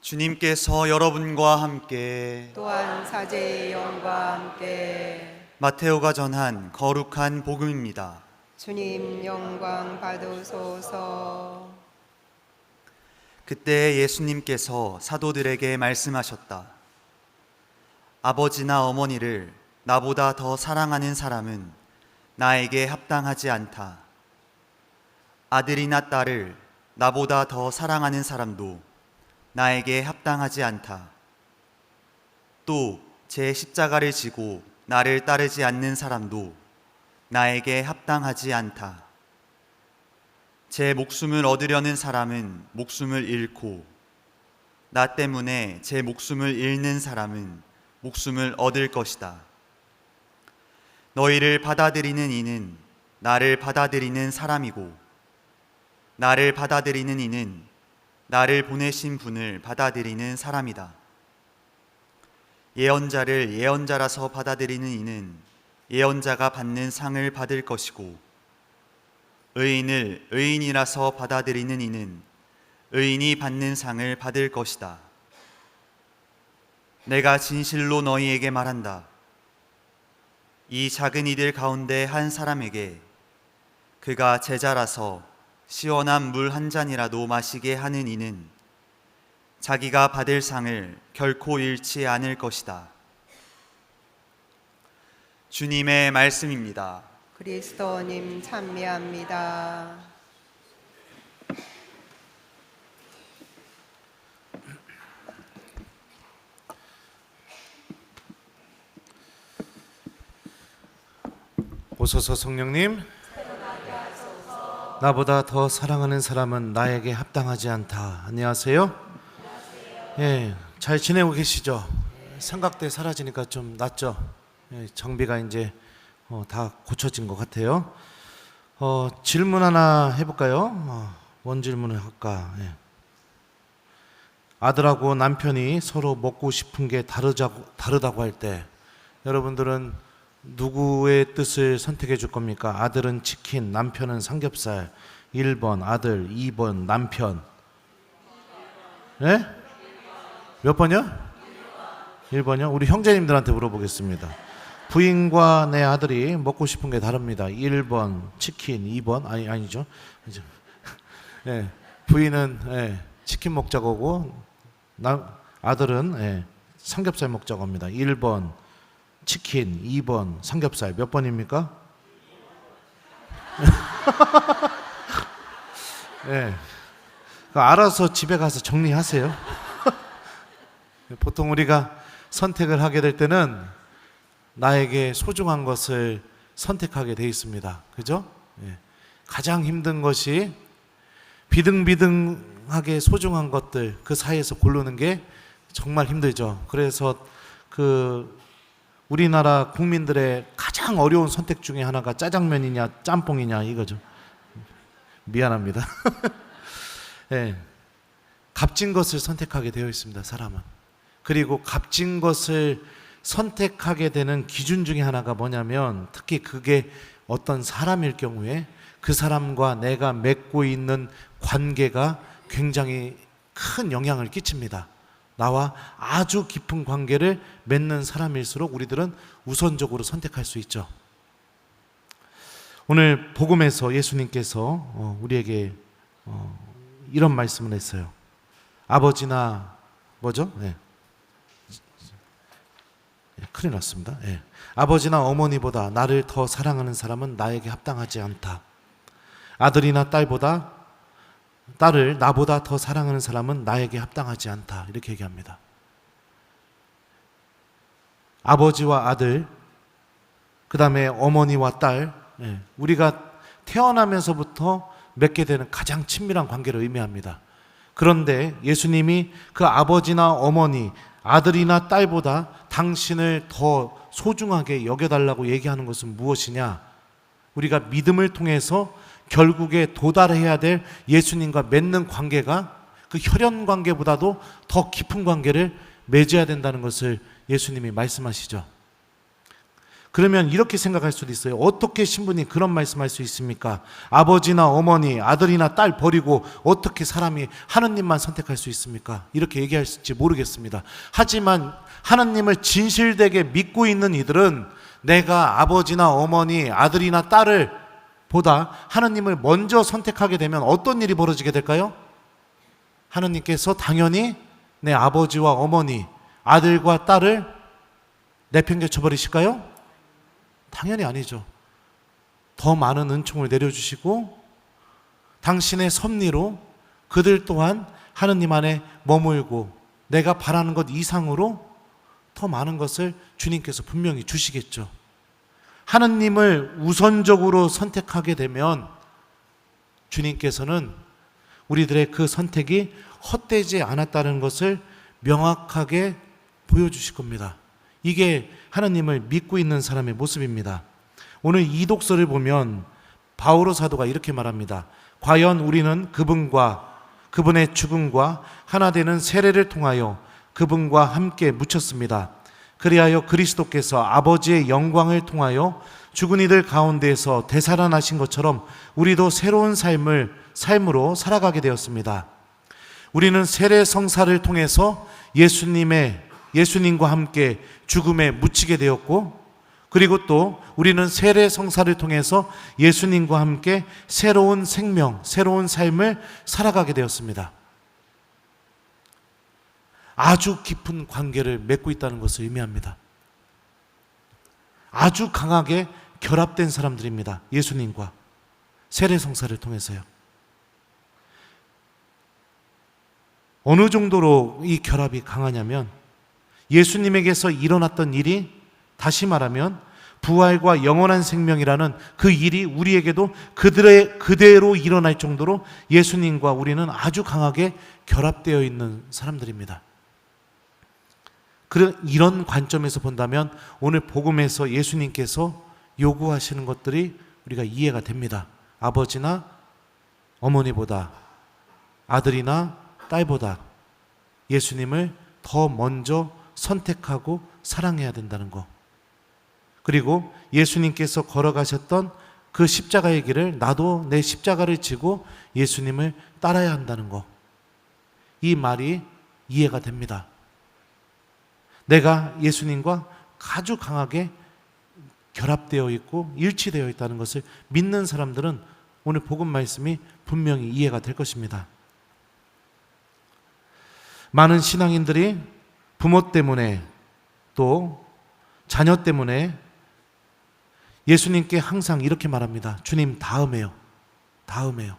주님께서 여러분과 함께 또한 사제의 영과 함께 마테오가 전한 거룩한 복음입니다. 주님 영광 받으소서. 그때 예수님께서 사도들에게 말씀하셨다. 아버지나 어머니를 나보다 더 사랑하는 사람은 나에게 합당하지 않다. 아들이나 딸을 나보다 더 사랑하는 사람도 나에게 합당하지 않다. 또 제 십자가를 지고 나를 따르지 않는 사람도 나에게 합당하지 않다. 제 목숨을 얻으려는 사람은 목숨을 잃고 나 때문에 제 목숨을 잃는 사람은 목숨을 얻을 것이다. 너희를 받아들이는 이는 나를 받아들이는 사람이고 나를 받아들이는 이는 나를 보내신 분을 받아들이는 사람이다. 예언자를 예언자라서 받아들이는 이는 예언자가 받는 상을 받을 것이고 의인을 의인이라서 받아들이는 이는 의인이 받는 상을 받을 것이다. 내가 진실로 너희에게 말한다. 이 작은 이들 가운데 한 사람에게 그가 제자라서 시원한 물 한 잔이라도 마시게 하는 이는 자기가 받을 상을 결코 잃지 않을 것이다. 주님의 말씀입니다. 그리스도님 찬미합니다. 오소서 성령님, 나보다 더 사랑하는 사람은 나에게 합당하지 않다. 안녕하세요. 예, 잘 지내고 계시죠? 삼각대 사라지니까 좀 낫죠? 예, 정비가 이제 다 고쳐진 것 같아요. 질문 하나 해볼까요? 뭔 질문을 할까? 예. 아들하고 남편이 서로 먹고 싶은 게 다르다고 할 때 여러분들은 누구의 뜻을 선택해 줄 겁니까? 아들은 치킨, 남편은 삼겹살. 1번 아들, 2번 남편. 네? 몇 번이요? 1번이요? 우리 형제님들한테 물어보겠습니다. 부인과 내 아들이 먹고 싶은 게 다릅니다. 1번 치킨, 2번 아니죠. 네, 부인은 치킨 먹자고 하고 아들은 삼겹살 먹자고 합니다. 1번 치킨, 2번 삼겹살. 몇 번입니까? 네. 알아서 집에 가서 정리하세요. 보통 우리가 선택을 하게 될 때는 나에게 소중한 것을 선택하게 돼 있습니다. 그죠? 네. 가장 힘든 것이 비등비등하게 소중한 것들, 그 사이에서 고르는 게 정말 힘들죠. 그래서 우리나라 국민들의 가장 어려운 선택 중에 하나가 짜장면이냐 짬뽕이냐 이거죠. 미안합니다. 네. 값진 것을 선택하게 되어 있습니다. 사람은. 그리고 값진 것을 선택하게 되는 기준 중에 하나가 뭐냐면 특히 그게 어떤 사람일 경우에 그 사람과 내가 맺고 있는 관계가 굉장히 큰 영향을 끼칩니다. 나와 아주 깊은 관계를 맺는 사람일수록 우리들은 우선적으로 선택할 수 있죠. 오늘 복음에서 예수님께서 우리에게 이런 말씀을 했어요. 아버지나 뭐죠? 큰일 났습니다. 아버지나 어머니보다 나를 더 사랑하는 사람은 나에게 합당하지 않다. 아들이나 딸을 나보다 더 사랑하는 사람은 나에게 합당하지 않다. 이렇게 얘기합니다. 아버지와 아들, 그 다음에 어머니와 딸, 우리가 태어나면서부터 맺게 되는 가장 친밀한 관계를 의미합니다. 그런데 예수님이 그 아버지나 어머니, 아들이나 딸보다 당신을 더 소중하게 여겨달라고 얘기하는 것은 무엇이냐? 우리가 믿음을 통해서 결국에 도달해야 될 예수님과 맺는 관계가 그 혈연 관계보다도 더 깊은 관계를 맺어야 된다는 것을 예수님이 말씀하시죠. 그러면 이렇게 생각할 수도 있어요. 어떻게 신부님 그런 말씀할 수 있습니까? 아버지나 어머니, 아들이나 딸 버리고 어떻게 사람이 하느님만 선택할 수 있습니까? 이렇게 얘기할지 모르겠습니다. 하지만 하느님을 진실되게 믿고 있는 이들은 내가 아버지나 어머니, 아들이나 딸을 보다 하느님을 먼저 선택하게 되면 어떤 일이 벌어지게 될까요? 하느님께서 당연히 내 아버지와 어머니, 아들과 딸을 내팽개쳐 버리실까요? 당연히 아니죠. 더 많은 은총을 내려주시고 당신의 섭리로 그들 또한 하느님 안에 머물고 내가 바라는 것 이상으로 더 많은 것을 주님께서 분명히 주시겠죠. 하느님을 우선적으로 선택하게 되면 주님께서는 우리들의 그 선택이 헛되지 않았다는 것을 명확하게 보여주실 겁니다. 이게 하느님을 믿고 있는 사람의 모습입니다. 오늘 이 독서를 보면 바오로 사도가 이렇게 말합니다. 과연 우리는 그분과 그분의 죽음과 하나 되는 세례를 통하여 그분과 함께 묻혔습니다. 그리하여 그리스도께서 아버지의 영광을 통하여 죽은 이들 가운데에서 되살아나신 것처럼 우리도 새로운 삶으로 살아가게 되었습니다. 우리는 세례 성사를 통해서 예수님과 함께 죽음에 묻히게 되었고, 그리고 또 우리는 세례 성사를 통해서 예수님과 함께 새로운 생명, 새로운 삶을 살아가게 되었습니다. 아주 깊은 관계를 맺고 있다는 것을 의미합니다. 아주 강하게 결합된 사람들입니다. 예수님과 세례 성사를 통해서요. 어느 정도로 이 결합이 강하냐면 예수님에게서 일어났던 일이 다시 말하면 부활과 영원한 생명이라는 그 일이 우리에게도 그대로 일어날 정도로 예수님과 우리는 아주 강하게 결합되어 있는 사람들입니다. 이런 관점에서 본다면 오늘 복음에서 예수님께서 요구하시는 것들이 우리가 이해가 됩니다. 아버지나 어머니보다, 아들이나 딸보다 예수님을 더 먼저 선택하고 사랑해야 된다는 것. 그리고 예수님께서 걸어가셨던 그 십자가의 길을 나도 내 십자가를 지고 예수님을 따라야 한다는 것. 이 말이 이해가 됩니다. 내가 예수님과 아주 강하게 결합되어 있고 일치되어 있다는 것을 믿는 사람들은 오늘 복음 말씀이 분명히 이해가 될 것입니다. 많은 신앙인들이 부모 때문에 또 자녀 때문에 예수님께 항상 이렇게 말합니다. 주님, 다음에요. 다음에요.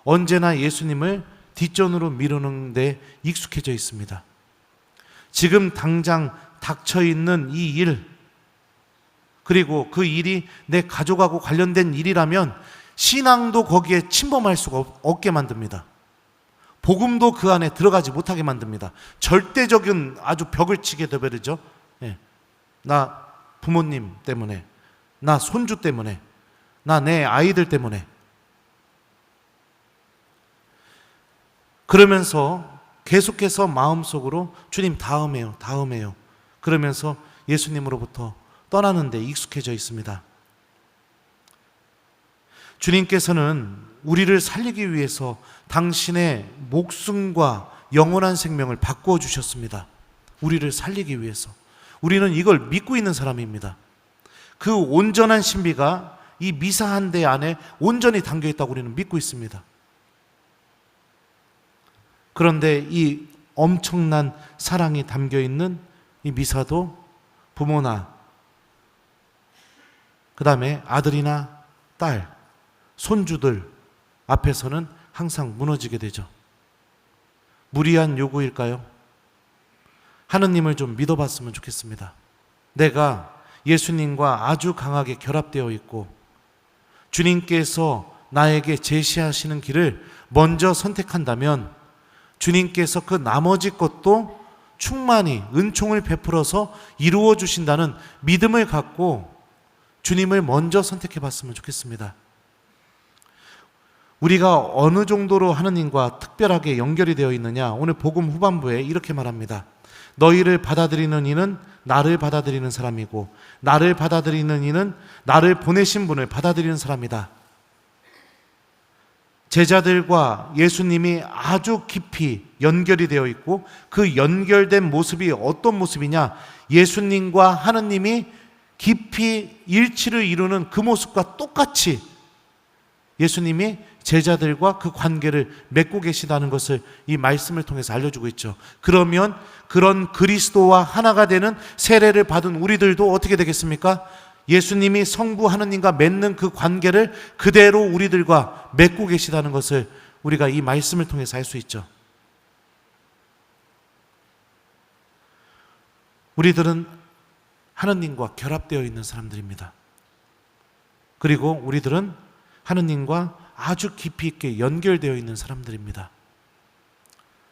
언제나 예수님을 뒷전으로 미루는 데 익숙해져 있습니다. 지금 당장 닥쳐 있는 이 일, 그리고 그 일이 내 가족하고 관련된 일이라면 신앙도 거기에 침범할 수가 없게 만듭니다. 복음도 그 안에 들어가지 못하게 만듭니다. 절대적인 아주 벽을 치게 되버리죠. 나 부모님 때문에, 나 손주 때문에, 나 내 아이들 때문에. 그러면서 계속해서 마음속으로 주님 다음에요, 다음에요. 그러면서 예수님으로부터 떠나는 데 익숙해져 있습니다. 주님께서는 우리를 살리기 위해서 당신의 목숨과 영원한 생명을 바꾸어 주셨습니다. 우리를 살리기 위해서. 우리는 이걸 믿고 있는 사람입니다. 그 온전한 신비가 이 미사 한 대 안에 온전히 담겨 있다고 우리는 믿고 있습니다. 그런데 이 엄청난 사랑이 담겨 있는 이 미사도 부모나 그 다음에 아들이나 딸, 손주들 앞에서는 항상 무너지게 되죠. 무리한 요구일까요? 하느님을 좀 믿어봤으면 좋겠습니다. 내가 예수님과 아주 강하게 결합되어 있고 주님께서 나에게 제시하시는 길을 먼저 선택한다면 주님께서 그 나머지 것도 충만히 은총을 베풀어서 이루어 주신다는 믿음을 갖고 주님을 먼저 선택해 봤으면 좋겠습니다. 우리가 어느 정도로 하느님과 특별하게 연결이 되어 있느냐, 오늘 복음 후반부에 이렇게 말합니다. 너희를 받아들이는 이는 나를 받아들이는 사람이고 나를 받아들이는 이는 나를 보내신 분을 받아들이는 사람이다. 제자들과 예수님이 아주 깊이 연결이 되어 있고 그 연결된 모습이 어떤 모습이냐? 예수님과 하느님이 깊이 일치를 이루는 그 모습과 똑같이 예수님이 제자들과 그 관계를 맺고 계시다는 것을 이 말씀을 통해서 알려주고 있죠. 그러면 그런 그리스도와 하나가 되는 세례를 받은 우리들도 어떻게 되겠습니까? 예수님이 성부 하느님과 맺는 그 관계를 그대로 우리들과 맺고 계시다는 것을 우리가 이 말씀을 통해서 알 수 있죠. 우리들은 하느님과 결합되어 있는 사람들입니다. 그리고 우리들은 하느님과 아주 깊이 있게 연결되어 있는 사람들입니다.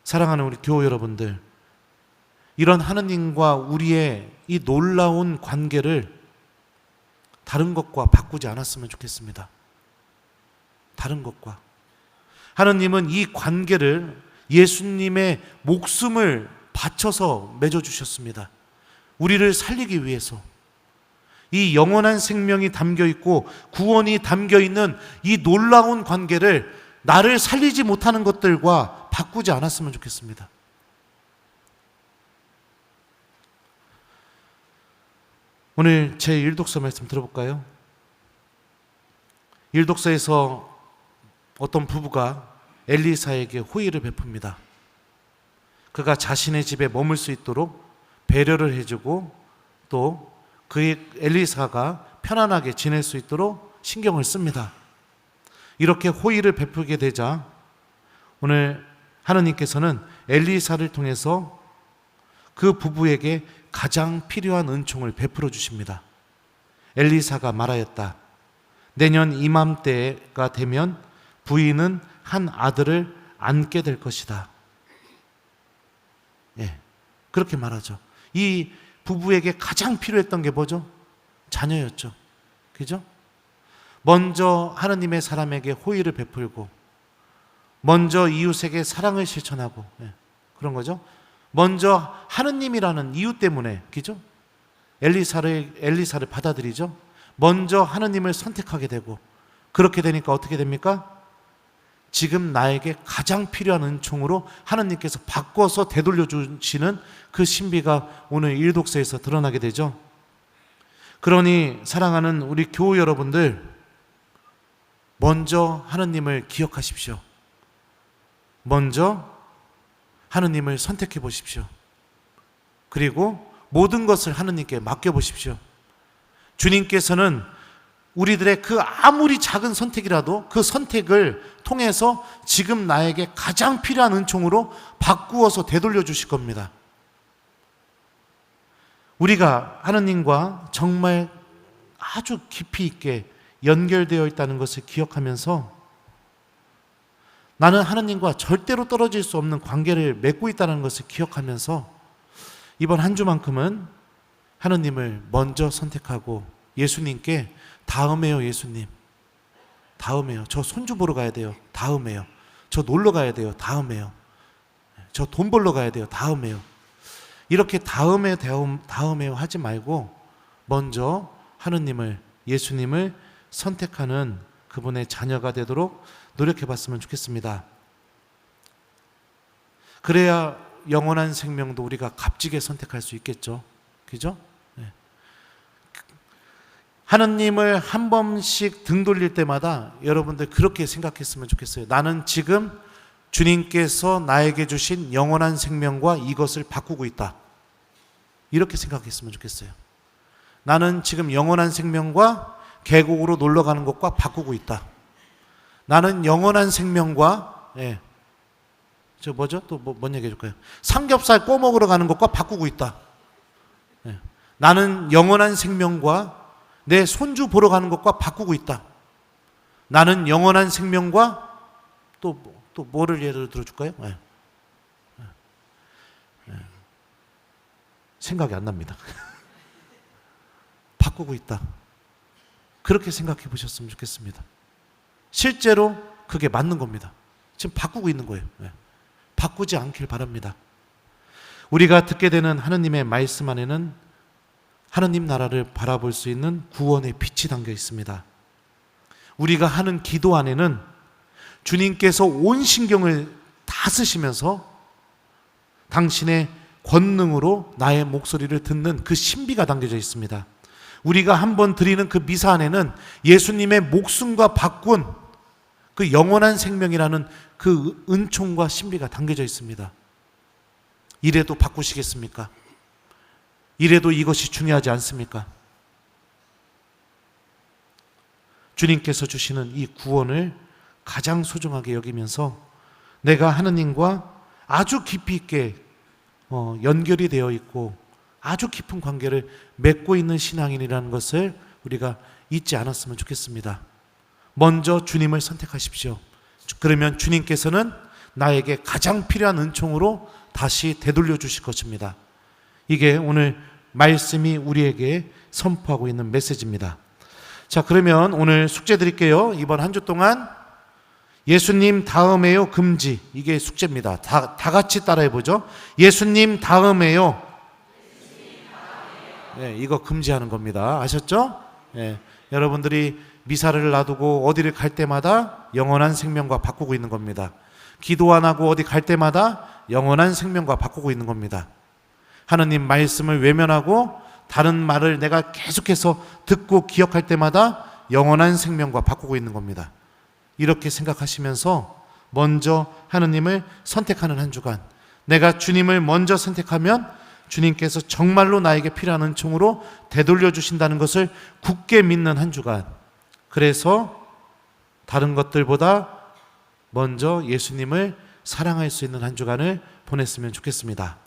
사랑하는 우리 교우 여러분들, 이런 하느님과 우리의 이 놀라운 관계를 다른 것과 바꾸지 않았으면 좋겠습니다. 다른 것과. 하느님은 이 관계를 예수님의 목숨을 바쳐서 맺어주셨습니다. 우리를 살리기 위해서. 이 영원한 생명이 담겨 있고 구원이 담겨 있는 이 놀라운 관계를 나를 살리지 못하는 것들과 바꾸지 않았으면 좋겠습니다. 오늘 제 1독서 말씀 들어볼까요? 1독서에서 어떤 부부가 엘리사에게 호의를 베풉니다. 그가 자신의 집에 머물 수 있도록 배려를 해주고 또 그의 엘리사가 편안하게 지낼 수 있도록 신경을 씁니다. 이렇게 호의를 베풀게 되자 오늘 하느님께서는 엘리사를 통해서 그 부부에게 가장 필요한 은총을 베풀어 주십니다. 엘리사가 말하였다. 내년 이맘때가 되면 부인은 한 아들을 안게 될 것이다. 예, 그렇게 말하죠. 이 부부에게 가장 필요했던 게 뭐죠? 자녀였죠. 그죠? 먼저 하느님의 사람에게 호의를 베풀고 먼저 이웃에게 사랑을 실천하고 그런 거죠. 먼저 하느님이라는 이유 때문에 그죠? 엘리사를 받아들이죠. 먼저 하느님을 선택하게 되고 그렇게 되니까 어떻게 됩니까? 지금 나에게 가장 필요한 은총으로 하느님께서 바꿔서 되돌려 주시는 그 신비가 오늘 1독서에서 드러나게 되죠. 그러니 사랑하는 우리 교우 여러분들, 먼저 하느님을 기억하십시오. 먼저 하느님을 선택해 보십시오. 그리고 모든 것을 하느님께 맡겨 보십시오. 주님께서는 우리들의 그 아무리 작은 선택이라도 그 선택을 통해서 지금 나에게 가장 필요한 은총으로 바꾸어서 되돌려 주실 겁니다. 우리가 하느님과 정말 아주 깊이 있게 연결되어 있다는 것을 기억하면서 나는 하느님과 절대로 떨어질 수 없는 관계를 맺고 있다는 것을 기억하면서 이번 한 주만큼은 하느님을 먼저 선택하고 예수님께 다음에요 예수님, 다음에요. 저 손주 보러 가야 돼요. 다음에요. 저 놀러 가야 돼요. 다음에요. 저 돈 벌러 가야 돼요. 다음에요. 이렇게 다음에요 하지 말고 먼저 하느님을, 예수님을 선택하는 그분의 자녀가 되도록 노력해 봤으면 좋겠습니다. 그래야 영원한 생명도 우리가 값지게 선택할 수 있겠죠. 그죠? 네. 하느님을 한 번씩 등 돌릴 때마다 여러분들 그렇게 생각했으면 좋겠어요. 나는 지금 주님께서 나에게 주신 영원한 생명과 이것을 바꾸고 있다. 이렇게 생각했으면 좋겠어요. 나는 지금 영원한 생명과 계곡으로 놀러 가는 것과 바꾸고 있다. 나는 영원한 생명과 저 뭐죠? 또 뭔 얘기 해줄까요? 삼겹살 꼬 먹으러 가는 것과 바꾸고 있다. 나는 영원한 생명과 내 손주 보러 가는 것과 바꾸고 있다. 나는 영원한 생명과 또 뭐를 예를 들어줄까요? 생각이 안 납니다. 바꾸고 있다. 그렇게 생각해 보셨으면 좋겠습니다. 실제로 그게 맞는 겁니다. 지금 바꾸고 있는 거예요. 바꾸지 않길 바랍니다. 우리가 듣게 되는 하느님의 말씀 안에는 하느님 나라를 바라볼 수 있는 구원의 빛이 담겨 있습니다. 우리가 하는 기도 안에는 주님께서 온 신경을 다 쓰시면서 당신의 권능으로 나의 목소리를 듣는 그 신비가 담겨져 있습니다. 우리가 한번 드리는 그 미사 안에는 예수님의 목숨과 바꾼 그 영원한 생명이라는 그 은총과 신비가 담겨져 있습니다. 이래도 바꾸시겠습니까? 이래도 이것이 중요하지 않습니까? 주님께서 주시는 이 구원을 가장 소중하게 여기면서 내가 하느님과 아주 깊이 있게 연결이 되어 있고 아주 깊은 관계를 맺고 있는 신앙인이라는 것을 우리가 잊지 않았으면 좋겠습니다. 먼저 주님을 선택하십시오. 그러면 주님께서는 나에게 가장 필요한 은총으로 다시 되돌려 주실 것입니다. 이게 오늘 말씀이 우리에게 선포하고 있는 메시지입니다. 자, 그러면 오늘 숙제 드릴게요. 이번 한 주 동안 예수님 다음에요 금지, 이게 숙제입니다. 다 같이 따라해 보죠. 예수님 다음에요. 네, 이거 금지하는 겁니다. 아셨죠? 네, 여러분들이 미사를 놔두고 어디를 갈 때마다 영원한 생명과 바꾸고 있는 겁니다. 기도 안 하고 어디 갈 때마다 영원한 생명과 바꾸고 있는 겁니다. 하느님 말씀을 외면하고 다른 말을 내가 계속해서 듣고 기억할 때마다 영원한 생명과 바꾸고 있는 겁니다. 이렇게 생각하시면서 먼저 하느님을 선택하는 한 주간, 내가 주님을 먼저 선택하면 주님께서 정말로 나에게 필요한 은총으로 되돌려 주신다는 것을 굳게 믿는 한 주간, 그래서 다른 것들보다 먼저 예수님을 사랑할 수 있는 한 주간을 보냈으면 좋겠습니다.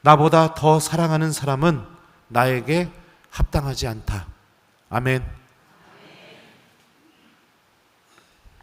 나보다 더 사랑하는 사람은 나에게 합당하지 않다. 아멘.